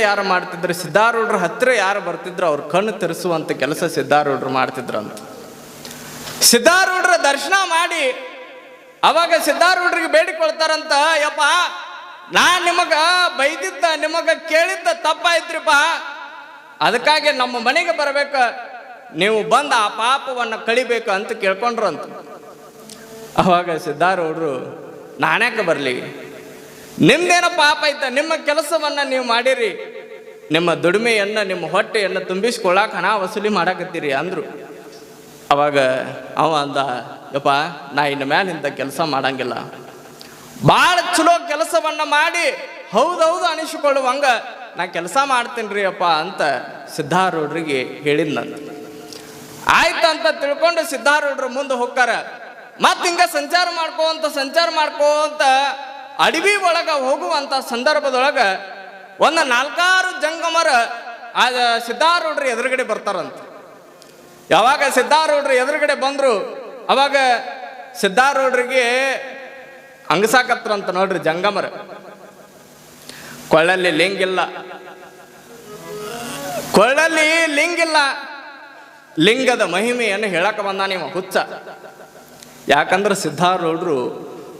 ಯಾರು ಮಾಡ್ತಿದ್ರು, ಸಿದ್ಧಾರೂಢರ ಹತ್ತಿರ ಯಾರು ಬರ್ತಿದ್ರು ಅವ್ರ ಕಣ್ಣು ತೆರೆಸುವಂಥ ಕೆಲಸ ಸಿದ್ಧಾರೂಢರು ಮಾಡ್ತಿದ್ರಂತ. ಸಿದ್ಧಾರೂಢರ ದರ್ಶನ ಮಾಡಿ ಅವಾಗ ಸಿದ್ಧಾರೂಢರಿಗೆ ಬೇಡಿಕೊಳ್ತಾರಂತ, ಯಪ್ಪ ನಾನು ನಿಮಗೆ ಬೈದಿದ್ದ ನಿಮಗೆ ಕೇಳಿದ್ದ ತಪ್ಪಾಯ್ತ್ರಿಪ್ಪ, ಅದಕ್ಕಾಗಿ ನಮ್ಮ ಮನೆಗೆ ಬರಬೇಕು, ನೀವು ಬಂದು ಆ ಪಾಪವನ್ನು ಕಳಿಬೇಕು ಅಂತ ಕೇಳ್ಕೊಂಡ್ರಂತ. ಅವಾಗ ಸಿದ್ಧಾರೂಢರು ನಾಣ್ಯಕ್ಕೆ ಬರಲಿ, ನಿಮ್ದೇನೋ ಪಾಪ ಐತ, ನಿಮ್ಮ ಕೆಲಸವನ್ನು ನೀವು ಮಾಡಿರಿ, ನಿಮ್ಮ ದುಡಿಮೆಯನ್ನು ನಿಮ್ಮ ಹೊಟ್ಟೆಯನ್ನು ತುಂಬಿಸ್ಕೊಳ್ಳಾಕ ಹಣ ವಸೂಲಿ ಮಾಡಾಕತ್ತೀರಿ ಅಂದರು. ಅವಾಗ ಅವ ಅಂದ, ಯಪ್ಪ ನಾ ಇನ್ನು ಮೇಲೆ ಇಂಥ ಕೆಲಸ ಮಾಡಂಗಿಲ್ಲ, ಭಾಳ ಚಲೋ ಕೆಲಸವನ್ನು ಮಾಡಿ ಹೌದೌದು ಅನಿಸಿಕೊಳ್ಳುವಂಗ ನಾ ಕೆಲಸ ಮಾಡ್ತೀನಿ ರೀ ಅಪ್ಪ ಅಂತ ಸಿದ್ಧಾರೂಢರಿಗೆ ಹೇಳಿದ್ನಂತ. ಆಯ್ತಂತ ತಿಳ್ಕೊಂಡು ಸಿದ್ಧಾರೂಢರು ಮುಂದೆ ಹೋಗ್ತಾರ. ಮತ್ತೆ ಹಿಂಗ ಸಂಚಾರ ಮಾಡ್ಕೋಂತ ಅಡವಿ ಒಳಗ ಹೋಗುವಂತ ಸಂದರ್ಭದೊಳಗ ಒಂದು 4 ಜಂಗಮರ ಆ ಸಿದ್ಧಾರೂಢರ ಎದುರುಗಡೆ ಬರ್ತಾರಂತ. ಯಾವಾಗ ಸಿದ್ಧಾರೂಢರು ಎದುರುಗಡೆ ಬಂದ್ರು ಅವಾಗ ಸಿದ್ಧಾರೂಢರಿಗೆ ಅಂಗಸಾಕತ್ರಂತ ನೋಡ್ರಿ ಜಂಗಮರ. ಕೊಳ್ಳಲ್ಲಿ ಲಿಂಗಿಲ್ಲ, ಲಿಂಗದ ಮಹಿಮೆಯನ್ನು ಹೇಳಕ ಬಂದಾನ ಇವ ಹುಚ್ಚ. ಯಾಕಂದ್ರೆ ಸಿದ್ಧಾರೂಢರು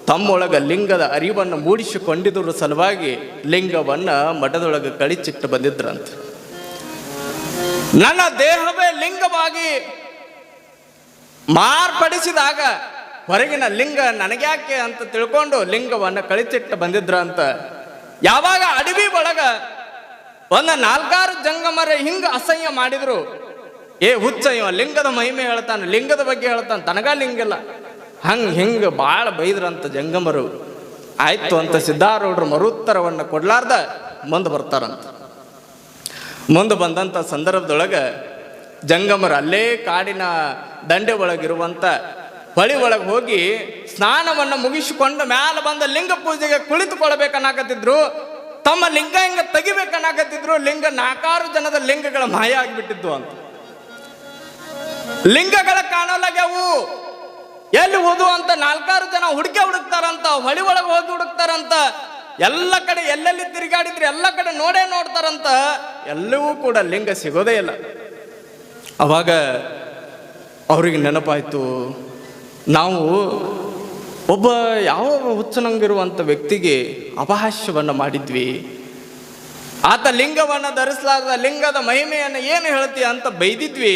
ತಮ್ಮೊಳಗ ಲಿಂಗದ ಅರಿವನ್ನು ಮೂಡಿಸಿಕೊಂಡಿದ್ರ ಸಲುವಾಗಿ ಲಿಂಗವನ್ನ ಮಠದೊಳಗೆ ಕಳಿಚಿಟ್ಟು ಬಂದಿದ್ರಂತ. ನನ್ನ ದೇಹವೇ ಲಿಂಗವಾಗಿ ಮಾರ್ಪಡಿಸಿದಾಗ ಹೊರಗಿನ ಲಿಂಗ ನನಗ್ಯಾಕೆ ಅಂತ ತಿಳ್ಕೊಂಡು ಲಿಂಗವನ್ನು ಕಳಿಚಿಟ್ಟು ಬಂದಿದ್ರಂತ. ಯಾವಾಗ ಅಡವಿ ಒಳಗ ಒಂದು 4 ಜಂಗಮರ ಹಿಂಗ ಅಸಹ್ಯ ಮಾಡಿದ್ರು, ಏ ಹುಚ್ಚ ಇವ ಲಿಂಗದ ಮಹಿಮೆ ಹೇಳ್ತಾನೆ, ಲಿಂಗದ ಬಗ್ಗೆ ಹೇಳ್ತಾನೆ, ತನಗ ಲಿಂಗಿಲ್ಲ, ಹಿಂಗ ಭಾಳ ಬೈದ್ರಂತ ಜಂಗಮರು. ಆಯ್ತು ಅಂತ ಸಿದ್ಧಾರೂಢರು ಮರುತ್ತರವನ್ನು ಕೊಡ್ಲಾರ್ದ ಮುಂದೆ ಬರ್ತಾರಂತ. ಮುಂದೆ ಬಂದಂಥ ಸಂದರ್ಭದೊಳಗೆ ಜಂಗಮರು ಅಲ್ಲೇ ಕಾಡಿನ ದಂಡೆ ಒಳಗಿರುವಂಥ ಹೊಳಿ ಒಳಗೆ ಹೋಗಿ ಸ್ನಾನವನ್ನು ಮುಗಿಸಿಕೊಂಡು ಮ್ಯಾಲ ಬಂದ ಲಿಂಗ ಪೂಜೆಗೆ ಕುಳಿತುಕೊಳ್ಬೇಕನ್ನಾಕತ್ತಿದ್ರು. ತಮ್ಮ ಲಿಂಗ ಹಿಂಗ ತೆಗಿಬೇಕನ್ನಾಕತ್ತಿದ್ರು. ಲಿಂಗ 4 ಜನದ ಲಿಂಗಗಳ ಮಾಯ ಆಗಿಬಿಟ್ಟಿದ್ವು ಅಂತ. ಲಿಂಗಗಳ ಕಾಣಲಾಗ್ಯಾವು, ಎಲ್ಲಿ ಹೋದು ಅಂತ 4 ಜನ ಹುಡುಕ್ತಾರಂತ. ಹೊಳಿ ಒಳಗೆ ಹೋಗಿ ಹುಡುಕ್ತಾರಂತ. ಎಲ್ಲ ಕಡೆ ಎಲ್ಲೆಲ್ಲಿ ತಿರುಗಾಡಿದ್ರೆ ಎಲ್ಲ ಕಡೆ ನೋಡ್ತಾರಂತ. ಎಲ್ಲವೂ ಕೂಡ ಲಿಂಗ ಸಿಗೋದೇ ಇಲ್ಲ. ಅವಾಗ ಅವ್ರಿಗೆ ನೆನಪಾಯ್ತು, ನಾವು ಒಬ್ಬ ಯಾವ ಹುಚ್ಚನಂಗಿರುವಂಥ ವ್ಯಕ್ತಿಗೆ ಅಪಹಾಸ್ಯವನ್ನು ಮಾಡಿದ್ವಿ, ಆತ ಲಿಂಗವನ್ನು ಧರಿಸಲಾರದ ಲಿಂಗದ ಮಹಿಮೆಯನ್ನು ಏನು ಹೇಳ್ತೀಯ ಅಂತ ಬೈದಿದ್ವಿ,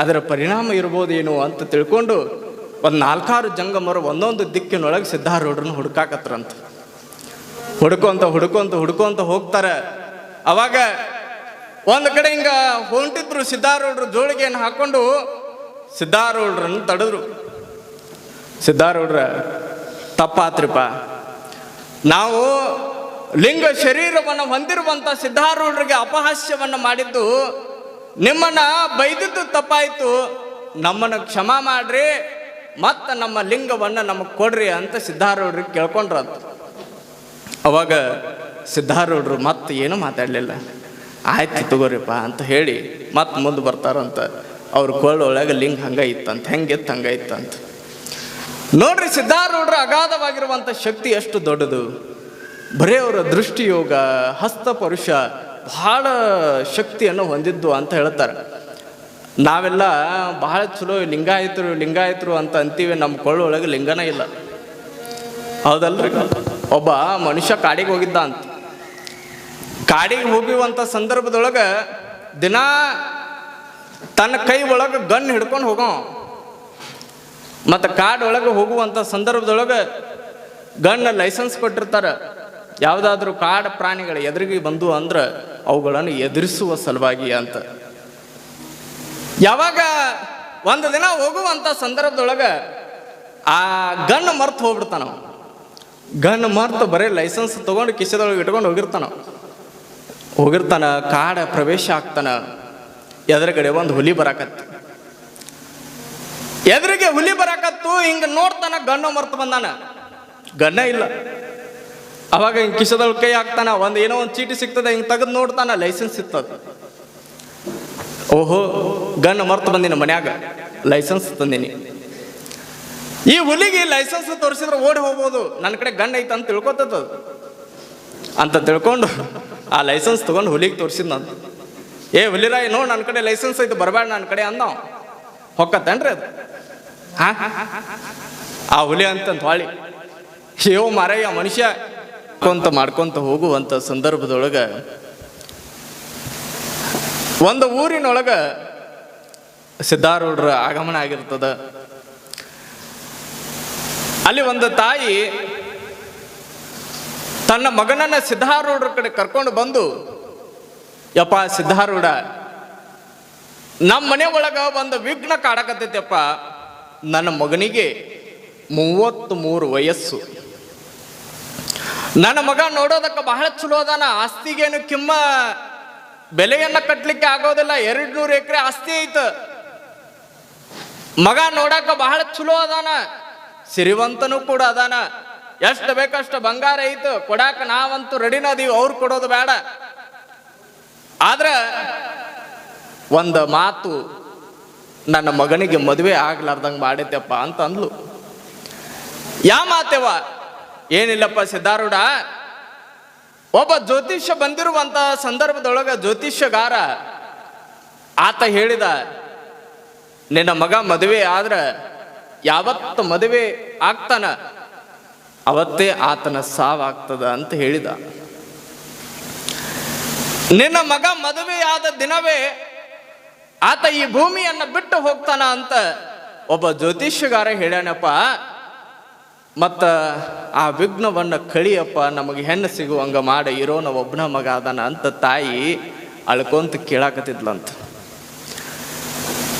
ಅದರ ಪರಿಣಾಮ ಇರ್ಬೋದೇನು ಅಂತ ತಿಳ್ಕೊಂಡು ಒಂದು 4 ಜಂಗಮರು ಒಂದೊಂದು ದಿಕ್ಕಿನೊಳಗೆ ಸಿದ್ಧಾರೂಢರನ್ನ ಹುಡುಕಾಕತ್ರಂತ. ಹುಡುಕೊಂತ ಹೋಗ್ತಾರೆ. ಅವಾಗ ಒಂದು ಕಡೆ ಹಿಂಗ ಹೊಂಟಿದ್ರು ಸಿದ್ಧಾರೂಢರು ಜೋಳಿಗೆಯನ್ನು ಹಾಕೊಂಡು ಸಿದ್ಧಾರೂಢರನ್ನು ತಡೆದ್ರು. ಸಿದ್ಧಾರೂಢರ ತಪ್ಪಾತ್ರಿಪ್ಪ, ನಾವು ಲಿಂಗ ಶರೀರವನ್ನು ಹೊಂದಿರುವಂಥ ಸಿದ್ಧಾರೂಢರಿಗೆ ಅಪಹಾಸ್ಯವನ್ನು ಮಾಡಿದ್ದು, ನಿಮ್ಮನ್ನ ಬೈದಿದ್ದು ತಪ್ಪಾಯಿತು, ನಮ್ಮನ್ನು ಕ್ಷಮಾ ಮಾಡ್ರಿ, ಮತ್ತು ನಮ್ಮ ಲಿಂಗವನ್ನು ನಮಗೆ ಕೊಡ್ರಿ ಅಂತ ಸಿದ್ಧಾರೂಢರಿಗೆ ಕೇಳ್ಕೊಂಡ್ರಂತ. ಅವಾಗ ಸಿದ್ಧಾರೂಢರು ಮತ್ತೆ ಏನೂ ಮಾತಾಡಲಿಲ್ಲ. ಆಯ್ತು ತಗೋರಿಪ್ಪ ಅಂತ ಹೇಳಿ ಮತ್ತೆ ಮುಂದೆ ಬರ್ತಾರಂತ. ಅವ್ರ ಕೊಳ್ಳೊಳಗೆ ಲಿಂಗ ಹಂಗಾಯಿತ್ತಂತ, ಹಂಗಾಯಿತ್ತಂತ. ನೋಡ್ರಿ ಸಿದ್ಧಾರೂಢರ ಅಗಾಧವಾಗಿರುವಂಥ ಶಕ್ತಿ ಎಷ್ಟು ದೊಡ್ಡದು. ಬರೀ ಅವರ ದೃಷ್ಟಿಯೋಗ, ಹಸ್ತಪರುಷ ಬಹಳ ಶಕ್ತಿಯನ್ನು ಹೊಂದಿದ್ದು ಅಂತ ಹೇಳ್ತಾರೆ. ನಾವೆಲ್ಲ ಬಹಳ ಚಲೋ ಲಿಂಗಾಯತರು ಅಂತ ಅಂತೀವಿ, ನಮ್ಮ ಕೊಳ್ಳೊಳಗೆ ಲಿಂಗನ ಇಲ್ಲ. ಹೌದಲ್ರಿ? ಒಬ್ಬ ಮನುಷ್ಯ ಕಾಡಿಗೆ ಹೋಗಿದ್ದ ಅಂತ. ಕಾಡಿಗೆ ಹೋಗುವಂಥ ಸಂದರ್ಭದೊಳಗೆ ದಿನ ತನ್ನ ಕೈ ಒಳಗೆ ಗನ್ ಹಿಡ್ಕೊಂಡು ಹೋಗೋ. ಮತ್ತು ಕಾಡೊಳಗೆ ಹೋಗುವಂಥ ಸಂದರ್ಭದೊಳಗೆ ಗನ್ನ ಲೈಸೆನ್ಸ್ ಕೊಟ್ಟಿರ್ತಾರೆ. ಯಾವುದಾದ್ರೂ ಕಾಡು ಪ್ರಾಣಿಗಳು ಎದುರಿಗೆ ಬಂದು ಅಂದ್ರೆ ಅವುಗಳನ್ನು ಎದುರಿಸುವ ಸಲುವಾಗಿ ಅಂತ. ಯಾವಾಗ ಒಂದು ದಿನ ಹೋಗುವಂಥ ಸಂದರ್ಭದೊಳಗೆ ಆ ಗನ್ ಮರ್ತು ಹೋಗ್ಬಿಡ್ತಾನ. ಗನ್ ಮರ್ತು ಬರೀ ಲೈಸೆನ್ಸ್ ತೊಗೊಂಡು ಕಿಸೆದೊಳಗೆ ಇಟ್ಕೊಂಡು ಹೋಗಿರ್ತಾನ. ಕಾಡ ಪ್ರವೇಶ ಆಗ್ತಾನ. ಎದುರುಗಡೆ ಒಂದು ಹುಲಿ ಬರಾಕತ್ತು. ಎದುರಿಗೆ ಹುಲಿ ಬರಾಕತ್ತು. ಹಿಂಗೆ ನೋಡ್ತಾನ, ಗನ್ನು ಮರ್ತು ಬಂದಾನ, ಗನ್ನ ಇಲ್ಲ. ಅವಾಗ ಹಿಂಗೆ ಕಿಸದೊಳಗೆ ಕೈ ಹಾಕ್ತಾನ. ಏನೋ ಒಂದು ಚೀಟಿ ಸಿಗ್ತದೆ, ಹಿಂಗೆ ತೆಗೆದು ನೋಡ್ತಾನ, ಲೈಸೆನ್ಸ್ ಇರ್ತದ. ಓಹೋ, ಗನ್ ಮರ್ತು ಬಂದಿನ ಮನ್ಯಾಗ, ಲೈಸೆನ್ಸ್ ತಂದೀನಿ. ಈ ಹುಲಿಗೆ ಲೈಸೆನ್ಸ್ ತೋರಿಸಿದ್ರೆ ಓಡಿ ಹೋಗ್ಬೋದು, ನನ್ನ ಕಡೆ ಗನ್ ಐತೆ ಅಂತ ತಿಳ್ಕೊತದ ಅಂತ ತಿಳ್ಕೊಂಡು ಆ ಲೈಸೆನ್ಸ್ ತೊಗೊಂಡು ಹುಲಿಗೆ ತೋರಿಸಿದ್ನಂತ. ಏ ಹುಲಿರಾಯ್ ನೋಡಿ ನನ್ನ ಕಡೆ ಲೈಸೆನ್ಸ್ ಐತೆ, ಬರಬೇಡ ನನ್ನ ಕಡೆ ಅಂದ. ಹೊಕ್ಕತ್ತೇನ್ರಿ ಅದು? ಹಾ, ಆ ಹುಲಿ ಅಂತಂತ ಹೊಳಿ ಯೋ ಮಾರಯ್ಯ ಮನುಷ್ಯ ಮಾಡ್ಕೊಂತ ಹೋಗುವಂಥ ಸಂದರ್ಭದೊಳಗೆ ಒಂದು ಊರಿನೊಳಗ ಸಿದ್ಧಾರೂಢರ ಆಗಮನ ಆಗಿರ್ತದ. ಅಲ್ಲಿ ಒಂದು ತಾಯಿ ತನ್ನ ಮಗನನ್ನ ಸಿದ್ಧಾರೂಢರ ಕಡೆ ಕರ್ಕೊಂಡು ಬಂದು, ಯಪ್ಪ ಸಿದ್ಧಾರೂಢ, ನಮ್ಮ ಮನೆ ಒಳಗ ಒಂದು ವಿಘ್ನ ಕಾಡಕತ್ತೈತಪ್ಪ. ನನ್ನ ಮಗನಿಗೆ 33 ವಯಸ್ಸು. ನನ್ನ ಮಗ ನೋಡೋದಕ್ಕೆ ಬಹಳ ಚಲೋ ಅದಾನ. ಆಸ್ತಿಗೇನು ಕಿಮ್ಮ ಬೆಲೆಯನ್ನ ಕಟ್ಲಿಕ್ಕೆ ಆಗೋದಿಲ್ಲ. 200 ಎಕರೆ ಆಸ್ತಿ ಐತ. ಮಗ ನೋಡಕ ಬಹಳ ಚಲೋ ಅದಾನ, ಸಿರಿವಂತನೂ ಕೂಡ ಅದಾನ. ಎಷ್ಟು ಬೇಕಷ್ಟು ಬಂಗಾರ ಐತು, ಕೊಡಾಕ ನಾವಂತೂ ರೆಡಿನ ಅದೀವಿ, ಅವ್ರು ಕೊಡೋದು ಬೇಡ. ಆದ್ರ ಒಂದು ಮಾತು, ನನ್ನ ಮಗನಿಗೆ ಮದುವೆ ಆಗ್ಲಾರ್ದಂಗೆ ಮಾಡೈತೆಪ್ಪ ಅಂತ ಅಂದ್ಲು. ಯಾ ಮಾತೆವ? ಏನಿಲ್ಲಪ್ಪ ಸಿದ್ಧಾರೂಢ, ಒಬ್ಬ ಜ್ಯೋತಿಷ್ಯ ಬಂದಿರುವಂತ ಸಂದರ್ಭದೊಳಗ ಜ್ಯೋತಿಷ್ಯಗಾರ ಆತ ಹೇಳಿದ, ನಿನ್ನ ಮಗ ಮದುವೆ ಆದ್ರ ಯಾವತ್ತು ಮದುವೆ ಆಗ್ತಾನ ಅವತ್ತೇ ಆತನ ಸಾವಾಗ್ತದ ಅಂತ ಹೇಳಿದ. ನಿನ್ನ ಮಗ ಮದುವೆ ಆದ ದಿನವೇ ಆತ ಈ ಭೂಮಿಯನ್ನ ಬಿಟ್ಟು ಹೋಗ್ತಾನ ಅಂತ ಒಬ್ಬ ಜ್ಯೋತಿಷ್ಯಗಾರ ಹೇಳ್ಯಾನಪ್ಪ. ಮತ್ತ ಆ ವಿಘ್ನವನ್ನ ಕಳಿಯಪ್ಪ, ನಮಗೆ ಹೆಣ್ಣು ಸಿಗುವಂಗ ಮಾಡ, ಇರೋನ ಒಬ್ಬನ ಮಗ ಅದಾನ ಅಂತ ತಾಯಿ ಅಳ್ಕೊಂತ ಕೇಳಾಕತ್ತಿದ್ಲಂತ.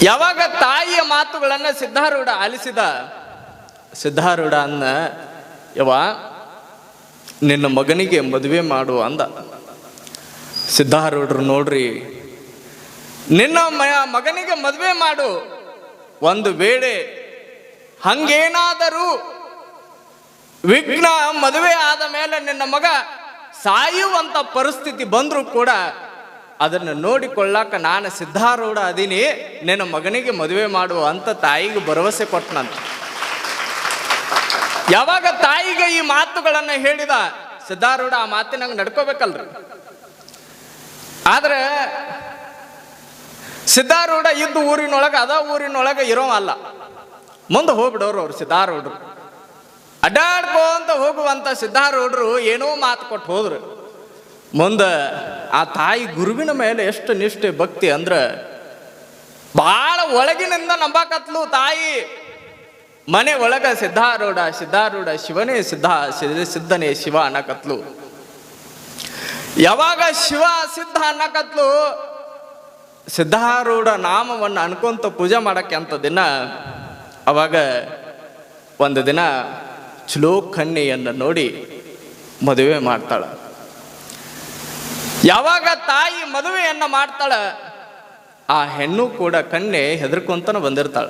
ಯಾವಾಗ ತಾಯಿಯ ಮಾತುಗಳನ್ನ ಸಿದ್ಧಾರೂಢ ಆಲಿಸಿದ, ಸಿದ್ಧಾರೂಢ ಅನ್ನ, ಯವ ನಿನ್ನ ಮಗನಿಗೆ ಮದುವೆ ಮಾಡು ಅಂದ. ಸಿದ್ಧಾರೂಢರು ನೋಡ್ರಿ, ನಿನ್ನ ಮಗನಿಗೆ ಮದುವೆ ಮಾಡು, ಒಂದು ವೇಳೆ ಹಂಗೇನಾದರೂ ವಿಘ್ನ ಮದುವೆ ಆದ ಮೇಲೆ ನಿನ್ನ ಮಗ ಸಾಯುವಂತ ಪರಿಸ್ಥಿತಿ ಬಂದ್ರು ಕೂಡ ಅದನ್ನು ನೋಡಿಕೊಳ್ಳಾಕ ನಾನು ಸಿದ್ಧಾರೂಢ ಅದೀನಿ, ನಿನ್ನ ಮಗನಿಗೆ ಮದುವೆ ಮಾಡುವ ಅಂತ ತಾಯಿಗೆ ಭರವಸೆ ಕೊಟ್ಟನಂತ. ಯಾವಾಗ ತಾಯಿಗೆ ಈ ಮಾತುಗಳನ್ನ ಹೇಳಿದ ಸಿದ್ಧಾರೂಢ, ಆ ಮಾತಿನಂಗ ನಡ್ಕೋಬೇಕಲ್ರಿ. ಆದ್ರೆ ಸಿದ್ಧಾರೂಢ ಇದ್ದು ಊರಿನೊಳಗೆ ಅದ ಊರಿನೊಳಗೆ ಇರೋ ಅಲ್ಲ, ಮುಂದೆ ಹೋಗ್ಬಿಡೋರು ಅವ್ರು ಸಿದ್ಧಾರೂಢರು. ಅಡ್ಡಾಡ್ಕೊಂತ ಹೋಗುವಂತ ಸಿದ್ಧಾರೂಢರು ಏನೋ ಮಾತು ಕೊಟ್ಟು ಹೋದ್ರು. ಮುಂದೆ ಆ ತಾಯಿ ಗುರುವಿನ ಮೇಲೆ ಎಷ್ಟು ನಿಷ್ಠೆ ಭಕ್ತಿ ಅಂದ್ರೆ ಬಹಳ ಒಳಗಿನಿಂದ ನಂಬಾಕತ್ಲು ತಾಯಿ. ಮನೆ ಒಳಗ ಸಿದ್ಧಾರೂಢ ಸಿದ್ಧಾರೂಢ ಶಿವನೇ ಸಿದ್ಧನೇ ಶಿವ ಅನ್ನಕತ್ಲು. ಯಾವಾಗ ಶಿವ ಸಿದ್ಧ ಅನ್ನಕತ್ಲು, ಸಿದ್ಧಾರೂಢ ನಾಮವನ್ನು ಅನ್ಕೊಂತ ಪೂಜೆ ಮಾಡಕ್ಕೆ ಅಂತ ದಿನ, ಅವಾಗ ಒಂದು ದಿನ ಚಲೋ ಕನ್ಯೆಯನ್ನು ನೋಡಿ ಮದುವೆ ಮಾಡ್ತಾಳ. ಯಾವಾಗ ತಾಯಿ ಮದುವೆಯನ್ನ ಮಾಡ್ತಾಳ, ಆ ಹೆಣ್ಣು ಕೂಡ ಕನ್ಯೆ ಹೆದರ್ಕೊಂತನ ಬಂದಿರ್ತಾಳ.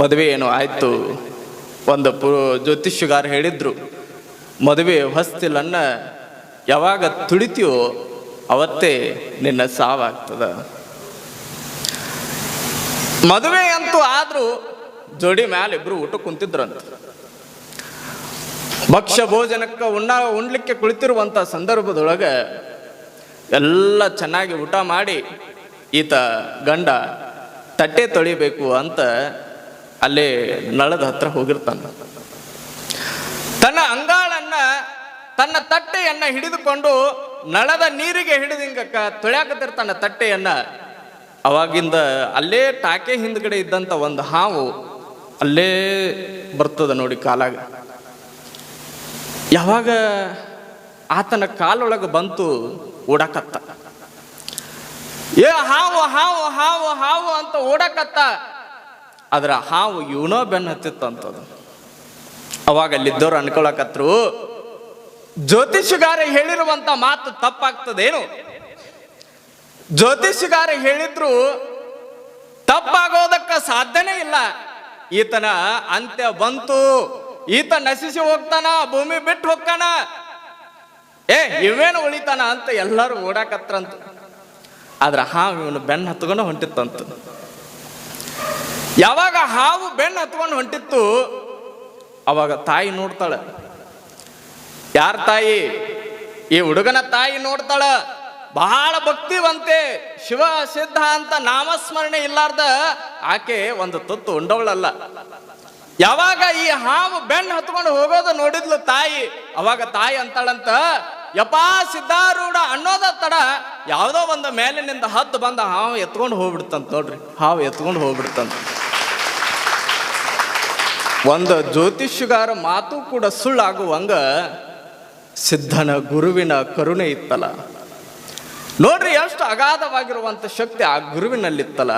ಮದುವೆ ಏನೋ ಆಯ್ತು. ಒಂದು ಜ್ಯೋತಿಷ್ಯಗಾರ ಹೇಳಿದ್ರು, ಮದುವೆ ಹೊಸ್ತಿಲನ್ನ ಯಾವಾಗ ತುಳಿತೀಯೋ ಅವತ್ತೇ ನಿನ್ನ ಸಾವಾಗ್ತದ. ಮದುವೆ ಅಂತೂ ಆದ್ರೂ ಜೋಡಿ ಮ್ಯಾಲ ಇಬ್ರು ಊಟ ಕುಂತಿದ್ರಂತ. ಭಕ್ಷ್ಯ ಭೋಜನಕ್ಕೆ ಉಣ್ಲಿಕ್ಕೆ ಕುಳಿತಿರುವಂತ ಸಂದರ್ಭದೊಳಗೆ ಎಲ್ಲ ಚೆನ್ನಾಗಿ ಊಟ ಮಾಡಿ ಈತ ಗಂಡ ತಟ್ಟೆ ತೊಳಿಬೇಕು ಅಂತ ಅಲ್ಲೇ ನಳದ ಹತ್ರ ಹೋಗಿರ್ತಾನ. ತನ್ನ ಅಂಗಾಳನ್ನ ತನ್ನ ತಟ್ಟೆಯನ್ನ ಹಿಡಿದುಕೊಂಡು ನಳದ ನೀರಿಗೆ ಹಿಡಿದಿಂಗ ತೊಳ್ಯಾಕತ್ತಿರ್ತಾನ ತಟ್ಟೆಯನ್ನ. ಅವಾಗಿಂದ ಅಲ್ಲೇ ಟಾಕೆ ಹಿಂದ್ಗಡೆ ಇದ್ದಂತ ಒಂದು ಹಾವು ಅಲ್ಲೇ ಬರ್ತದ ನೋಡಿ ಕಾಲಾಗ. ಯಾವಾಗ ಆತನ ಕಾಲೊಳಗೆ ಬಂತು ಓಡಾಕತ್ತ, ಏ ಹಾವು ಹಾವು ಹಾವು ಹಾವು ಅಂತ ಓಡಾಕತ್ತ. ಅದ್ರ ಹಾವು ಇವನೋ ಬೆನ್ನ ಹತ್ತಿತ್ತಂತದು. ಅವಾಗ ಅಲ್ಲಿದ್ದವ್ರು ಅನ್ಕೊಳಕತ್ರು, ಜ್ಯೋತಿಷ್ಯಗಾರ ಹೇಳಿರುವಂತ ಮಾತು ತಪ್ಪಾಗ್ತದೇನು? ಜ್ಯೋತಿಷ್ಯಗಾರ ಹೇಳಿದ್ರು ತಪ್ಪಾಗೋದಕ್ಕ ಸಾಧ್ಯನೇ ಇಲ್ಲ. ಈತನ ಅಂತ್ಯ ಬಂತು, ಈತ ನಶಿಸಿ ಹೋಗ್ತಾನ, ಭೂಮಿ ಬಿಟ್ಟು ಹೋಗ್ತಾನ, ಇವೇನು ಉಳಿತಾನ ಅಂತ ಎಲ್ಲರೂ ಓಡಾಕತ್ರಂತ. ಆದ್ರ ಹಾವು ಇವನು ಬೆನ್ನು ಹತ್ಕೊಂಡು ಹೊಂಟಿತ್ತಂತ. ಯಾವಾಗ ಹಾವು ಬೆನ್ನು ಹತ್ಕೊಂಡು ಹೊಂಟಿತ್ತು, ಅವಾಗ ತಾಯಿ ನೋಡ್ತಾಳೆ. ಯಾರ ತಾಯಿ? ಈ ಹುಡುಗನ ತಾಯಿ ನೋಡ್ತಾಳ, ಬಹಳ ಭಕ್ತಿವಂತೆ, ಶಿವ ಸಿದ್ಧ ಅಂತ ನಾಮಸ್ಮರಣೆ ಇಲ್ಲಾರ್ದ ಆಕೆ ಒಂದು ತುತ್ತು ಉಂಡವಳಲ್ಲ. ಯಾವಾಗ ಈ ಹಾವು ಬೆನ್ನು ಹತ್ಕೊಂಡು ಹೋಗೋದು ನೋಡಿದ್ಲು ತಾಯಿ, ಅವಾಗ ತಾಯಿ ಅಂತಾಳಂತ, ಯಪ್ಪಾ ಸಿದ್ಧಾರೂಢ ಅನ್ನೋದ ತಡ ಯಾವುದೋ ಒಂದು ಮೇಲಿನಿಂದ ಹತ್ತು ಬಂದ ಹಾವು ಎತ್ಕೊಂಡು ಹೋಗ್ಬಿಡ್ತಂತ. ನೋಡ್ರಿ, ಹಾವು ಎತ್ಕೊಂಡು ಹೋಗ್ಬಿಡ್ತಂತ. ಒಂದು ಜ್ಯೋತಿಷ್ಯಗಾರ ಮಾತು ಕೂಡ ಸುಳ್ಳಾಗುವಂಗ ಸಿದ್ಧನ ಗುರುವಿನ ಕರುಣೆ ಇತ್ತಲ್ಲ. ನೋಡ್ರಿ ಎಷ್ಟು ಅಗಾಧವಾಗಿರುವಂತ ಶಕ್ತಿ ಆ ಗುರುವಿನಲ್ಲಿತ್ತಲ್ಲ.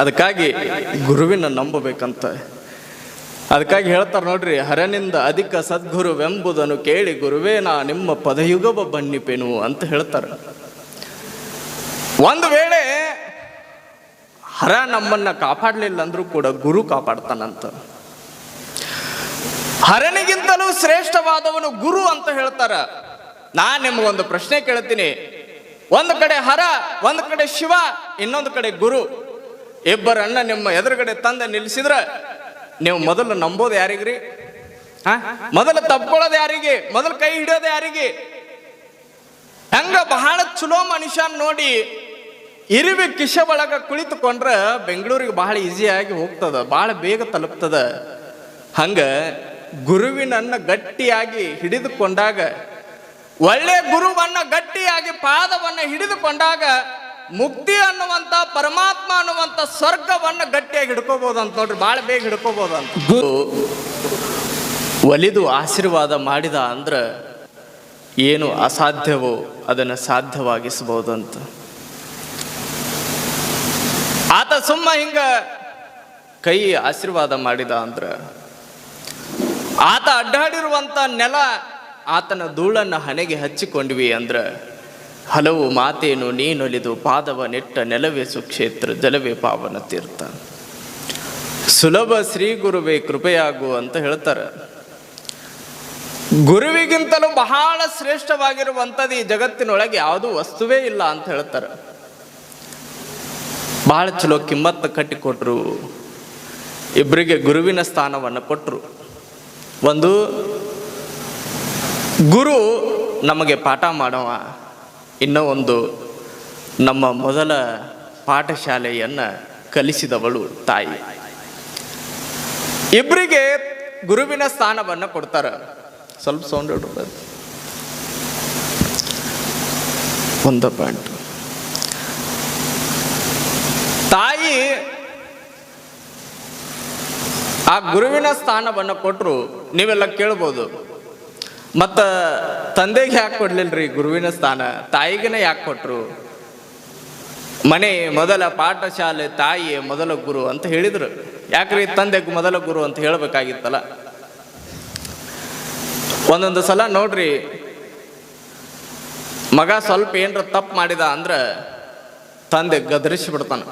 ಅದಕ್ಕಾಗಿ ಗುರುವಿನ ನಂಬಬೇಕಂತ. ಅದಕ್ಕಾಗಿ ಹೇಳ್ತಾರೆ ನೋಡ್ರಿ, ಹರನಿಂದ ಅಧಿಕ ಸದ್ಗುರುವೆಂಬುದನ್ನು ಕೇಳಿ ಗುರುವೇ ನಾ ನಿಮ್ಮ ಪದಯುಗವ ಬನ್ನಿಪೆನು ಅಂತ ಹೇಳ್ತಾರೆ. ಒಂದು ವೇಳೆ ಹರ ನಮ್ಮನ್ನ ಕಾಪಾಡಲಿಲ್ಲ ಅಂದ್ರೂ ಕೂಡ ಗುರು ಕಾಪಾಡ್ತಾನಂತ. ಹರನಿಗಿಂತಲೂ ಶ್ರೇಷ್ಠವಾದವನು ಗುರು ಅಂತ ಹೇಳ್ತಾರ. ನಾನ್ ನಿಮ್ಗೊಂದು ಪ್ರಶ್ನೆ ಕೇಳ್ತೀನಿ. ಒಂದು ಕಡೆ ಹರ, ಒಂದು ಕಡೆ ಶಿವ, ಇನ್ನೊಂದು ಕಡೆ ಗುರು. ಇಬ್ಬರನ್ನ ನಿಮ್ಮ ಎದುರುಗಡೆ ತಂದ ನಿಲ್ಲಿಸಿದ್ರ ನೀವು ಮೊದಲು ನಂಬೋದು ಯಾರಿಗ್ರಿ? ಮೊದಲು ತಪ್ಕೊಳ್ಳೋದು ಯಾರಿಗೆ? ಮೊದಲು ಕೈ ಹಿಡಿಯೋದು ಯಾರಿಗೆ? ಹಂಗ ಬಹಳ ಚಲೋ ಮನುಷ್ಯ ನೋಡಿ ಇರುವೆ ಕಿಶ ಒಳಗ ಕುಳಿತುಕೊಂಡ್ರ ಬೆಂಗಳೂರಿಗೆ ಬಹಳ ಈಸಿಯಾಗಿ ಹೋಗ್ತದ, ಬಹಳ ಬೇಗ ತಲುಪ್ತದ. ಹಂಗ ಗುರುವಿನನ್ನ ಗಟ್ಟಿಯಾಗಿ ಹಿಡಿದುಕೊಂಡಾಗ, ಒಳ್ಳೆ ಗುರುವನ್ನ ಗಟ್ಟಿಯಾಗಿ ಪಾದವನ್ನ ಹಿಡಿದುಕೊಂಡಾಗ ಮುಕ್ತಿ ಅನ್ನುವಂತ, ಪರಮಾತ್ಮ ಅನ್ನುವಂತ ಸ್ವರ್ಗವನ್ನ ಗಟ್ಟಿಯಾಗಿ ಹಿಡ್ಕೋಬಹುದು ನೋಡ್ರಿ, ಬಹಳ ಬೇಗ ಹಿಡ್ಕೋಬಹುದು. ಗುರು ಒಲಿದು ಆಶೀರ್ವಾದ ಮಾಡಿದ ಅಂದ್ರ ಏನು ಅಸಾಧ್ಯವೋ ಅದನ್ನು ಸಾಧ್ಯವಾಗಿಸಬಹುದಂತ. ಆತ ಸುಮ್ಮ ಹಿಂಗ ಕೈ ಆಶೀರ್ವಾದ ಮಾಡಿದ ಅಂದ್ರ, ಆತ ಅಡ್ಡಾಡಿರುವಂತ ನೆಲ ಆತನ ಧೂಳನ್ನ ಹಣೆಗೆ ಹಚ್ಚಿಕೊಂಡ್ವಿ ಅಂದ್ರ, ಹಲವು ಮಾತೇನು ನೀನೊಲಿದು ಪಾದವ ನೆಟ್ಟ ನೆಲವೇ ಸುಕ್ಷೇತ್ರ ಜಲವೇ ಪಾವನ ತೀರ್ಥ. ಸುಲಭ ಶ್ರೀ ಗುರುವೇ ಕೃಪೆಯಾಗು ಅಂತ ಹೇಳ್ತಾರೆ. ಗುರುವಿಗಿಂತಲೂ ಬಹಳ ಶ್ರೇಷ್ಠವಾಗಿರುವಂಥದ್ದು ಈ ಜಗತ್ತಿನೊಳಗೆ ಯಾವುದೂ ವಸ್ತುವೇ ಇಲ್ಲ ಅಂತ ಹೇಳ್ತಾರೆ. ಬಹಳ ಚಲೋ ಕಿಮ್ಮತ್ತ ಕಟ್ಟಿಕೊಟ್ರು. ಇಬ್ಬರಿಗೆ ಗುರುವಿನ ಸ್ಥಾನವನ್ನು ಕೊಟ್ಟರು. ಒಂದು ಗುರು ನಮಗೆ ಪಾಠ ಮಾಡವ, ಇನ್ನೂ ಒಂದು ನಮ್ಮ ಮೊದಲ ಪಾಠಶಾಲೆಯನ್ನು ಕಲಿಸಿದವಳು ತಾಯಿ. ಇಬ್ಬರಿಗೆ ಗುರುವಿನ ಸ್ಥಾನವನ್ನು ಕೊಡ್ತಾರೆ. ಸ್ವಲ್ಪ ಸೌಂಡ್ ಇಡ್ರಿ. ಒಂದು ಪಾಯಿಂಟ್. ತಾಯಿ ಆ ಗುರುವಿನ ಸ್ಥಾನವನ್ನು ಕೊಟ್ಟರು. ನೀವೆಲ್ಲ ಕೇಳ್ಬೋದು, ಮತ್ತ ತಂದೆಗೆ ಯಾಕೆ ಕೊಡ್ಲಿಲ್ರಿ ಗುರುವಿನ ಸ್ಥಾನ, ತಾಯಿಗೆನೇ ಯಾಕೆ ಕೊಟ್ರು? ಮನೆ ಮೊದಲ ಪಾಠಶಾಲೆ, ತಾಯಿಯೇ ಮೊದಲ ಗುರು ಅಂತ ಹೇಳಿದ್ರು. ಯಾಕ್ರಿ ತಂದೆಗೆ ಮೊದಲ ಗುರು ಅಂತ ಹೇಳ್ಬೇಕಾಗಿತ್ತಲ್ಲ. ಒಂದೊಂದು ಸಲ ನೋಡ್ರಿ, ಮಗ ಸ್ವಲ್ಪ ಏನ್ರ ತಪ್ಪು ಮಾಡಿದ ಅಂದ್ರ ತಂದೆ ಗದರಿಸಿ ಬಿಡ್ತಾನ,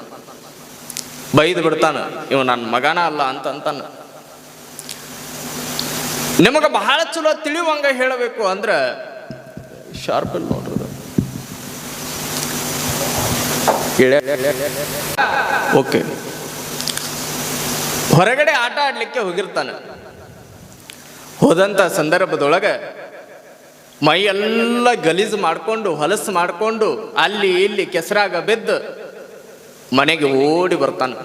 ಬೈದು ಬಿಡ್ತಾನ, ಇವ ನನ್ನ ಮಗನ ಅಲ್ಲ ಅಂತ ಅಂತಾನ. ನಿಮಗೆ ಬಹಳ ಚಲೋ ತಿಳಿಯುವಂಗ ಹೇಳಬೇಕು ಅಂದ್ರ ಶಾರ್ಪಲ್ಲಿ ನೋಡ್ರಿ. ಓಕೆ, ಹೊರಗಡೆ ಆಟ ಆಡ್ಲಿಕ್ಕೆ ಹೋಗಿರ್ತಾನ. ಹೋದಂತ ಸಂದರ್ಭದೊಳಗೆ ಮೈ ಎಲ್ಲ ಗಲೀಜು ಮಾಡಿಕೊಂಡು, ಹೊಲಸು ಮಾಡಿಕೊಂಡು, ಅಲ್ಲಿ ಇಲ್ಲಿ ಕೆಸರಾಗ ಬಿದ್ದು ಮನೆಗೆ ಓಡಿ ಬರ್ತಾನೆ.